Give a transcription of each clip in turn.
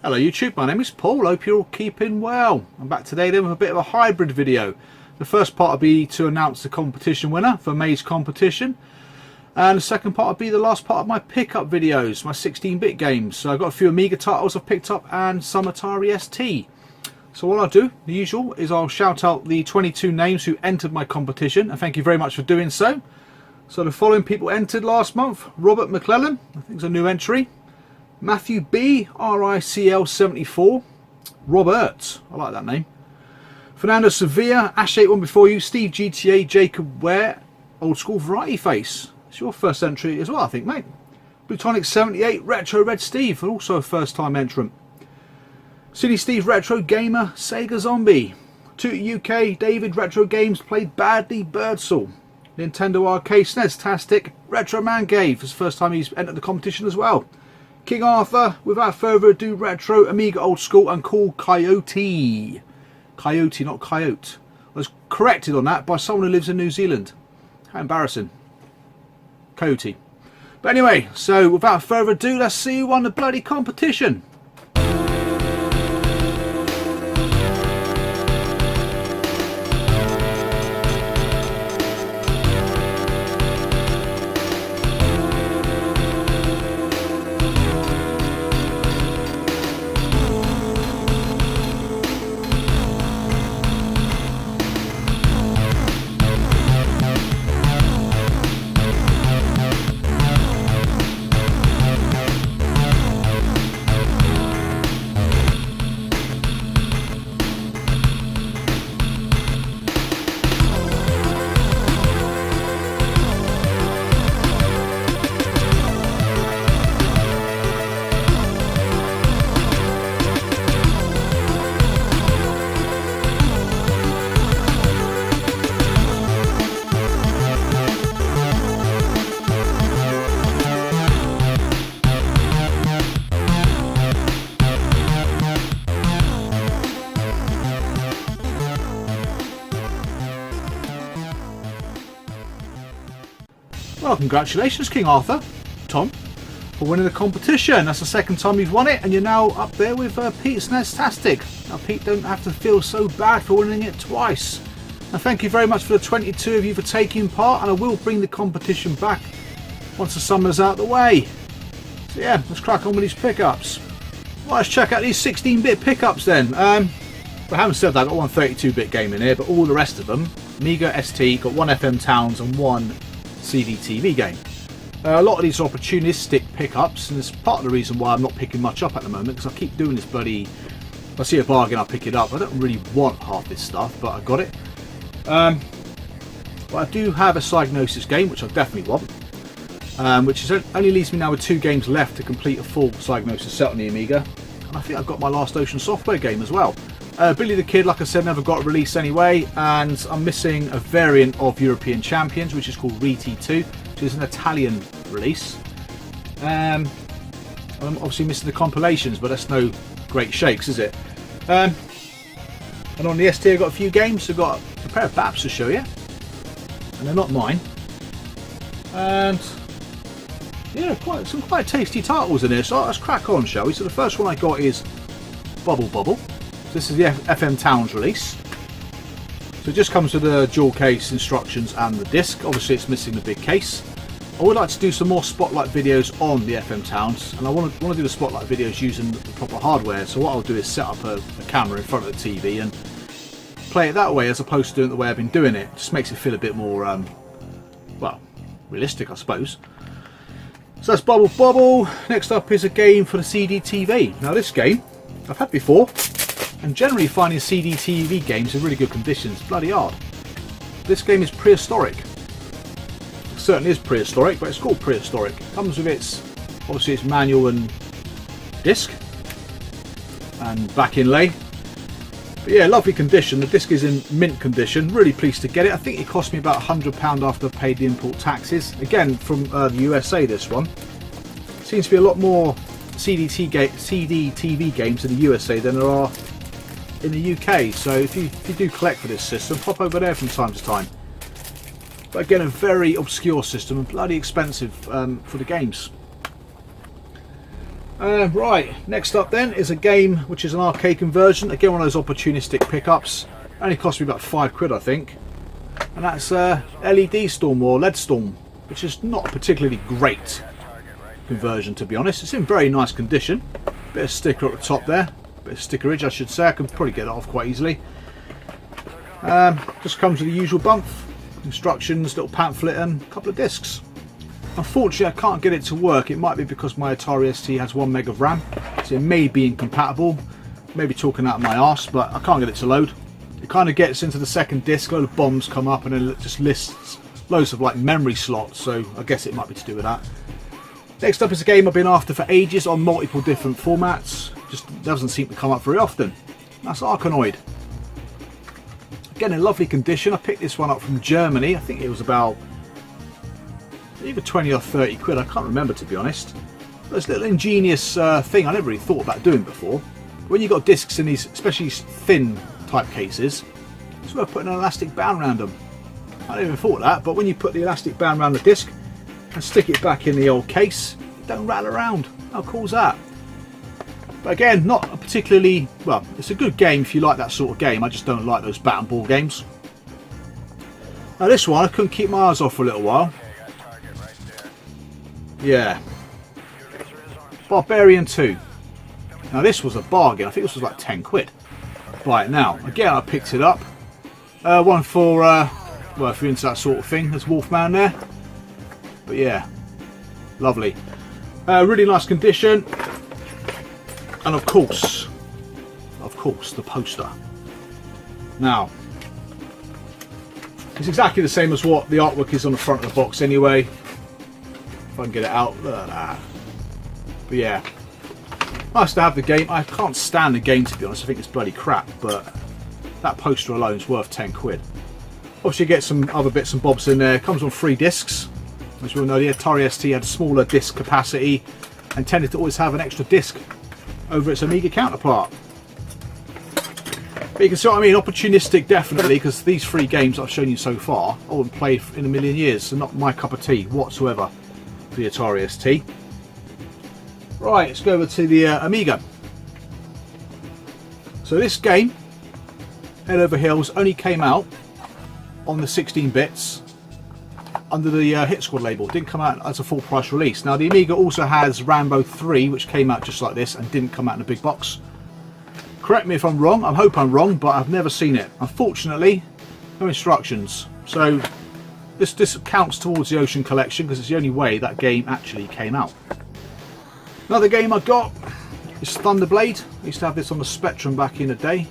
Hello YouTube, my name is Paul, hope you're all keeping well. I'm back today then with a bit of a hybrid video. The first part will be to announce the competition winner for May's competition. And the second part will be the last part of my pickup videos, my 16-bit games. So I've got a few Amiga titles I've picked up and some Atari ST. So what I'll do, the usual, is I'll shout out the 22 names who entered my competition. And thank you very much for doing so. So the following people entered last month: Robert McClellan, I think it's a new entry. Matthew B, RICL 74, Robert, I like that name. Fernando Sevilla, Ash81 before you, Steve GTA, Jacob Ware, Old School Variety Face. It's your first entry as well, I think, mate. Plutonic 78, Retro Red Steve, also a first time entrant. City Steve Retro Gamer, Sega Zombie. To UK, David Retro Games played badly, Birdsall. Nintendo Arcade SNES Tastic, Retro Man Gave, it's the first time he's entered the competition as well. King Arthur, without further ado, Retro, Amiga Old School and Cool Coyote. Coyote, not Coyote. I was corrected on that by someone who lives in New Zealand. How embarrassing. Coyote. But anyway, so without further ado, let's see who won the bloody competition. Well, congratulations, King Arthur, Tom, for winning the competition. That's the second time you've won it, and you're now up there with Pete's Nestastic. Now, Pete don't have to feel so bad for winning it twice. And thank you very much for the 22 of you for taking part, and I will bring the competition back once the summer's out of the way. So yeah, let's crack on with these pickups. Well, let's check out these 16-bit pickups then. Well, I haven't said that, I've got one 32-bit game in here, but all the rest of them, Amiga ST, got one FM Towns and one CDTV game. A lot of these are opportunistic pickups, and it's part of the reason why I'm not picking much up at the moment, because I keep doing this bloody, if I see a bargain I'll pick it up. I don't really want half this stuff, but I got it. But I do have a Psygnosis game, which I definitely want, which is only leaves me now with 2 games left to complete a full Psygnosis set on the Amiga, and I think I've got my Last Ocean Software game as well. Billy the Kid, like I said, never got released anyway, and I'm missing a variant of European Champions, which is called Reti 2, which is an Italian release. I'm obviously missing the compilations, but that's no great shakes, is it? And on the ST I've got a few games. I've got a pair of baps to show you, and they're not mine. And yeah, some quite tasty titles in here, so let's crack on, shall we? So the first one I got is Bubble Bubble. This is the FM Towns release. So it just comes with the dual case instructions and the disc. Obviously it's missing the big case. I would like to do some more spotlight videos on the FM Towns, and I want to do the spotlight videos using the proper hardware. So what I'll do is set up a camera in front of the TV and play it that way, as opposed to doing it the way I've been doing it. Just makes it feel a bit more, well, realistic, I suppose. So that's Bubble Bubble. Next up is a game for the CDTV. Now this game I've had before, and generally finding CDTV games in really good conditions bloody hard. This game is Prehistoric. It certainly is prehistoric, but it's called Prehistoric. It comes with its, obviously its manual and disc and back inlay. But yeah, lovely condition. The disc is in mint condition. Really pleased to get it. I think it cost me about £100 after I paid the import taxes. Again, from the USA, this one. Seems to be a lot more CDTV games in the USA than there are in the UK, so if you do collect for this system, pop over there from time to time. But again, a very obscure system and bloody expensive for the games. Right, next up then is a game which is an arcade conversion. Again, one of those opportunistic pickups. Only cost me about £5 I think. And that's LED Storm or LED Storm, which is not a particularly great conversion to be honest. It's in very nice condition. Bit of sticker at the top there. Bit of stickerage I should say. I can probably get it off quite easily. Just comes with the usual bump. Instructions, little pamphlet and a couple of discs. Unfortunately I can't get it to work. It might be because my Atari ST has 1 meg of RAM, so it may be incompatible. Maybe talking out of my arse, but I can't get it to load. It kind of gets into the second disc, a load of bombs come up and then it just lists loads of like memory slots, so I guess it might be to do with that. Next up is a game I've been after for ages on multiple different formats. Just doesn't seem to come up very often. That's Arkanoid. Again in lovely condition. I picked this one up from Germany. I think it was about either 20 or 30 quid, I can't remember to be honest. But it's a little ingenious thing I never really thought about doing before. When you've got discs in these, especially thin type cases, it's worth putting an elastic band around them. I never even thought of that, but when you put the elastic band around the disc and stick it back in the old case, it don't rattle around. How cool is that? But again, not a particularly, well, it's a good game if you like that sort of game. I just don't like those bat and ball games. Now this one, I couldn't keep my eyes off for a little while. Yeah, Barbarian 2. Now this was a bargain. I think this was like 10 quid. Buy it now. Again, I picked it up. One for well, if you're into that sort of thing. There's Wolfman there. But yeah, lovely. Really nice condition. And of course, the poster. Now, it's exactly the same as what the artwork is on the front of the box anyway. If I can get it out, look at that. But yeah, nice to have the game. I can't stand the game to be honest. I think it's bloody crap, but that poster alone is worth 10 quid. Obviously, you get some other bits and bobs in there. It comes on 3 discs. As we all know, the Atari ST had a smaller disc capacity and tended to always have an extra disc over its Amiga counterpart. But you can see what I mean, opportunistic definitely, because these 3 games I've shown you so far I wouldn't play in a million years, so not my cup of tea whatsoever for the Atari ST. Right, let's go over to the Amiga. So this game, Head Over Heels, only came out on the 16 bits under the Hit Squad label. Didn't come out as a full price release. Now the Amiga also has Rambo 3, which came out just like this and didn't come out in a big box. Correct me if I'm wrong, I hope I'm wrong, but I've never seen it. Unfortunately, no instructions. So this counts towards the Ocean Collection because it's the only way that game actually came out. Another game I got is Thunderblade. I used to have this on the Spectrum back in the day.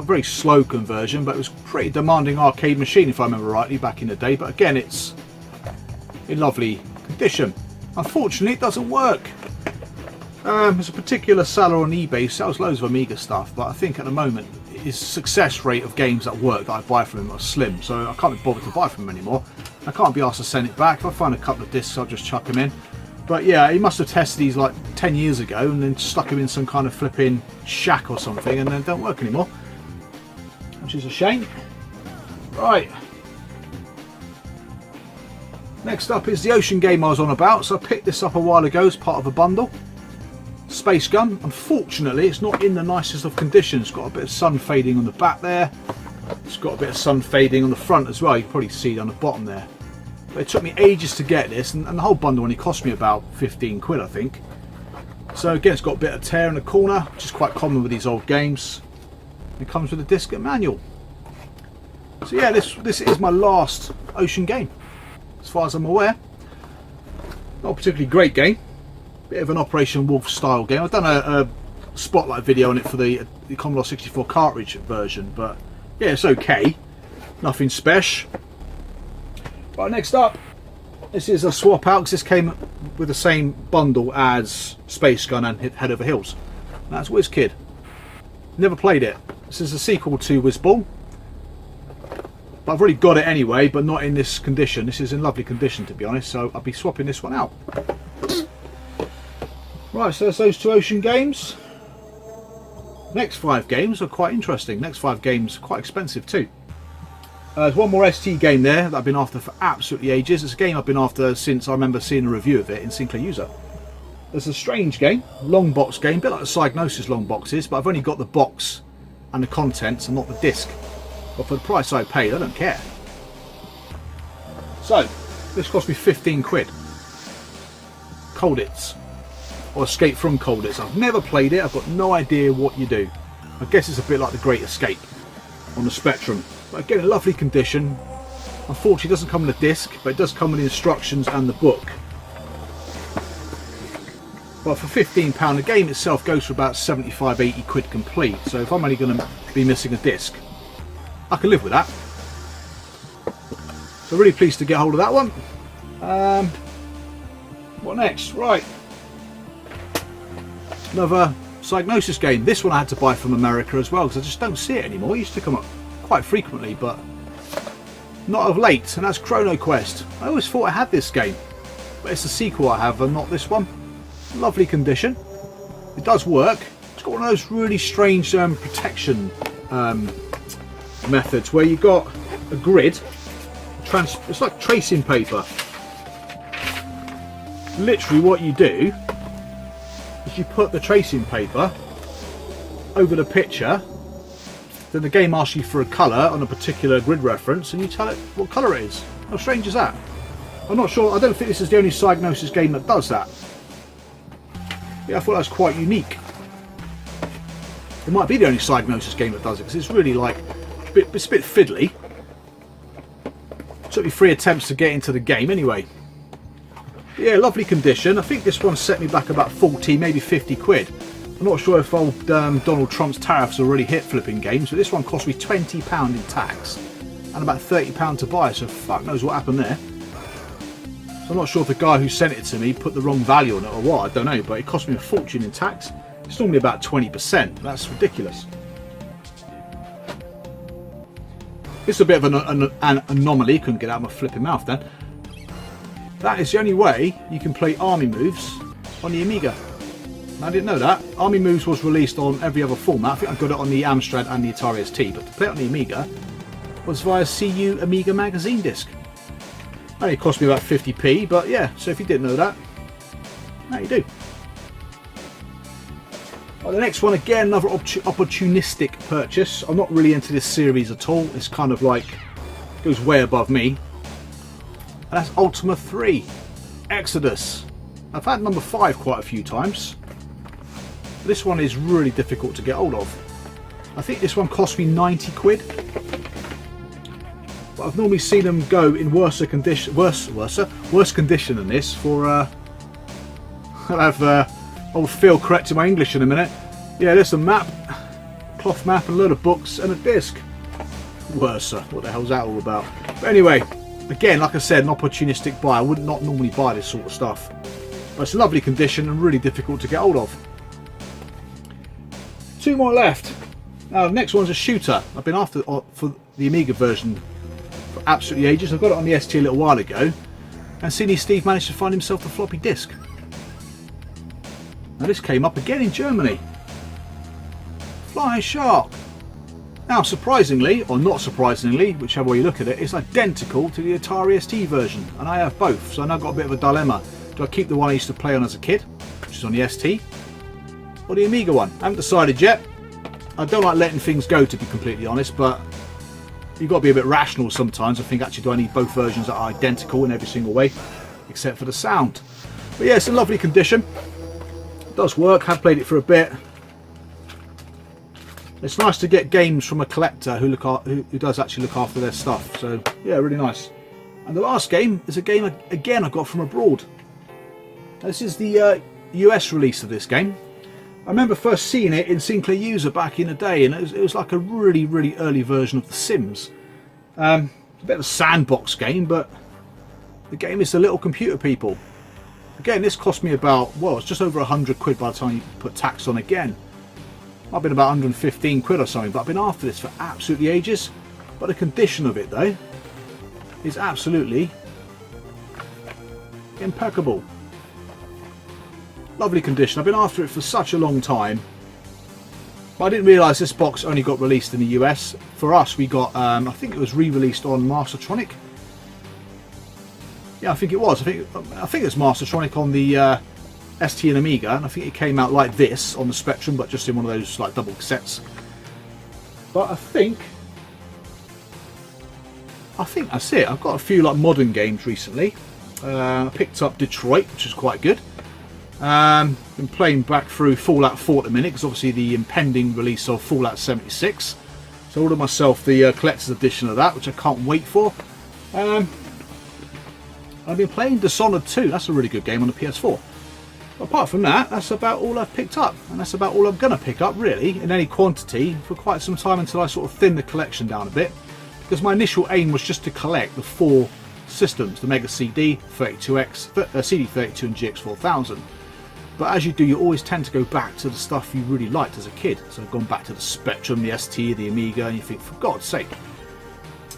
Very slow conversion, but it was a pretty demanding arcade machine if I remember rightly back in the day. But again, it's in lovely condition. Unfortunately, it doesn't work. There's a particular seller on eBay who sells loads of Amiga stuff, but I think at the moment his success rate of games that work that I buy from him are slim, so I can't be bothered to buy from him anymore. I can't be asked to send it back. If I find a couple of discs, I'll just chuck them in. But yeah, he must have tested these like 10 years ago and then stuck him in some kind of flipping shack or something and then don't work anymore. Which is a shame. Right. Next up is the Ocean game I was on about. So I picked this up a while ago as part of a bundle. Space Gun. Unfortunately, it's not in the nicest of conditions. It's got a bit of sun fading on the back there. It's got a bit of sun fading on the front as well. You can probably see it on the bottom there. But it took me ages to get this, and the whole bundle only cost me about 15 quid, I think. So again, it's got a bit of tear in the corner, which is quite common with these old games. It comes with a disc and manual. So yeah, this is my last Ocean game, as far as I'm aware. Not a particularly great game. Bit of an Operation Wolf style game. I've done a spotlight video on it for the Commodore 64 cartridge version, but yeah, it's okay. Nothing special. Right, next up, this is a swap out because this came with the same bundle as Space Gun and Head Over Heels. And that's WizKid. Never played it. This is a sequel to Wizball. But I've already got it anyway, but not in this condition. This is in lovely condition to be honest, so I'll be swapping this one out. Right, so that's those 2 Ocean games. Next 5 games are quite interesting. Next 5 games are quite expensive too. There's one more ST game there that I've been after for absolutely ages. It's a game I've been after since I remember seeing a review of it in Sinclair User. There's a strange game, long box game, a bit like the Psygnosis long boxes, but I've only got the box and the contents and not the disc. But for the price I paid, I don't care. So, this cost me 15 quid. Colditz, or Escape from Colditz. I've never played it, I've got no idea what you do. I guess it's a bit like the Great Escape on the Spectrum. But again, in lovely condition. Unfortunately, it doesn't come in a disc, but it does come with the instructions and the book. But for £15, the game itself goes for about 75-80 quid complete. So if I'm only going to be missing a disc, I can live with that. So really pleased to get hold of that one. What next? Right. Another Psygnosis game. This one I had to buy from America as well because I just don't see it anymore. It used to come up quite frequently, but not of late. And that's Chrono Quest. I always thought I had this game, but it's the sequel I have and not this one. Lovely condition. It does work. It's got one of those really strange protection methods where you've got a grid. It's like tracing paper. Literally what you do is you put the tracing paper over the picture, then the game asks you for a colour on a particular grid reference and you tell it what colour it is. How strange is that? I'm not sure, I don't think this is the only Psygnosis game that does that. Yeah, I thought that was quite unique. It might be the only Psygnosis game that does it because it's really like it's a bit fiddly. It took me 3 attempts to get into the game anyway. But yeah, lovely condition. I think this one set me back about 40, maybe 50 quid. I'm not sure if old Donald Trump's tariffs already hit flipping games, but this one cost me £20 in tax and about £30 to buy, so fuck knows what happened there. So I'm not sure if the guy who sent it to me put the wrong value on it or what, I don't know, but it cost me a fortune in tax. It's normally about 20%, that's ridiculous. This is a bit of an anomaly, couldn't get out of my flipping mouth then. That is the only way you can play Army Moves on the Amiga. I didn't know that. Army Moves was released on every other format. I think I got it on the Amstrad and the Atari ST, but to play it on the Amiga was via CU Amiga magazine disc. Only cost me about 50p, but yeah, so if you didn't know that, now you do. Well, the next one, again, another opportunistic purchase. I'm not really into this series at all. It's kind of like, goes way above me. And that's Ultima 3, Exodus. I've had number 5 quite a few times. This one is really difficult to get hold of. I think this one cost me 90 quid. But I've normally seen them go in worse condition than this for I'll have old Phil correcting my English in a minute. Yeah, there's a map, cloth map and a load of books and a disc. Worse, what the hell's that all about? But anyway, again, like I said, an opportunistic buy. I would not normally buy this sort of stuff. But it's a lovely condition and really difficult to get hold of. 2 more left. Now the next one's a shooter. I've been after for the Amiga version for absolutely ages. I got it on the ST a little while ago, and CD Steve managed to find himself a floppy disk. Now this came up again in Germany. Flying Shark. Now surprisingly, or not surprisingly, whichever way you look at it, it's identical to the Atari ST version, and I have both, so I've now got a bit of a dilemma. Do I keep the one I used to play on as a kid, which is on the ST, or the Amiga one? I haven't decided yet. I don't like letting things go, to be completely honest, but you've got to be a bit rational sometimes. I think, actually, do I need both versions that are identical in every single way, except for the sound? But yeah, it's in lovely condition. It does work. Have played it for a bit. It's nice to get games from a collector who does actually look after their stuff. So yeah, really nice. And the last game is a game again I got from abroad. This is the US release of this game. I remember first seeing it in Sinclair User back in the day, and it was like a really early version of The Sims. It's a bit of a sandbox game, but the game is The Little Computer People. Again, this cost me about, well, it's just over 100 quid by the time you put tax on again. Might have been about 115 quid or something, but I've been after this for absolutely ages. But the condition of it, though, is absolutely impeccable. Lovely condition. I've been after it for such a long time. But I didn't realise this box only got released in the US. For us, we got, I think it was re-released on Mastertronic. Yeah, I think it was. I think it was Mastertronic on the ST and Amiga, and I think it came out like this on the Spectrum, but just in one of those like double cassettes. But I think that's it. I've got a few like modern games recently. I picked up Detroit, which is quite good. Been playing back through Fallout 4 at the minute, because obviously the impending release of Fallout 76. So I ordered myself the collector's edition of that, which I can't wait for. I've been playing Dishonored 2. That's a really good game on the PS4. But apart from that, that's about all I've picked up, and that's about all I'm going to pick up really in any quantity for quite some time, until I sort of thin the collection down a bit, because my initial aim was just to collect the 4 systems, the Mega CD, 32X, CD32 and GX4000. But as you do, you always tend to go back to the stuff you really liked as a kid. So I've gone back to the Spectrum, the ST, the Amiga, and you think, for God's sake.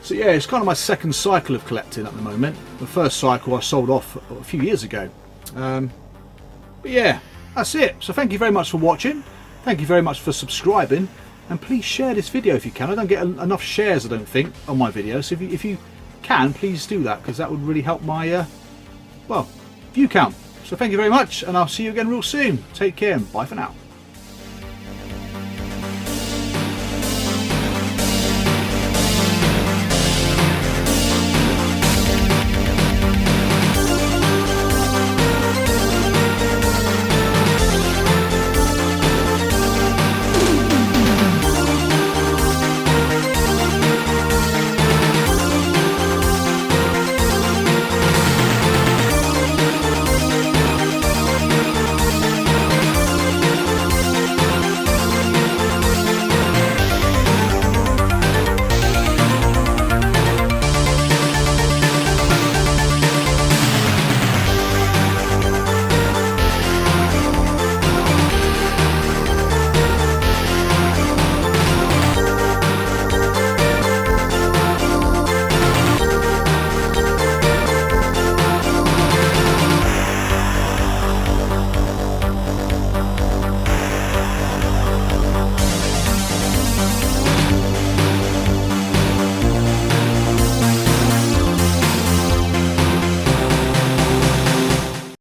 So yeah, it's kind of my second cycle of collecting at the moment. The first cycle I sold off a few years ago. But yeah, that's it. So thank you very much for watching. Thank you very much for subscribing. And please share this video if you can. I don't get enough shares, I don't think, on my videos. So if you can, please do that, because that would really help my, well, view count. So thank you very much, and I'll see you again real soon. Take care, and bye for now.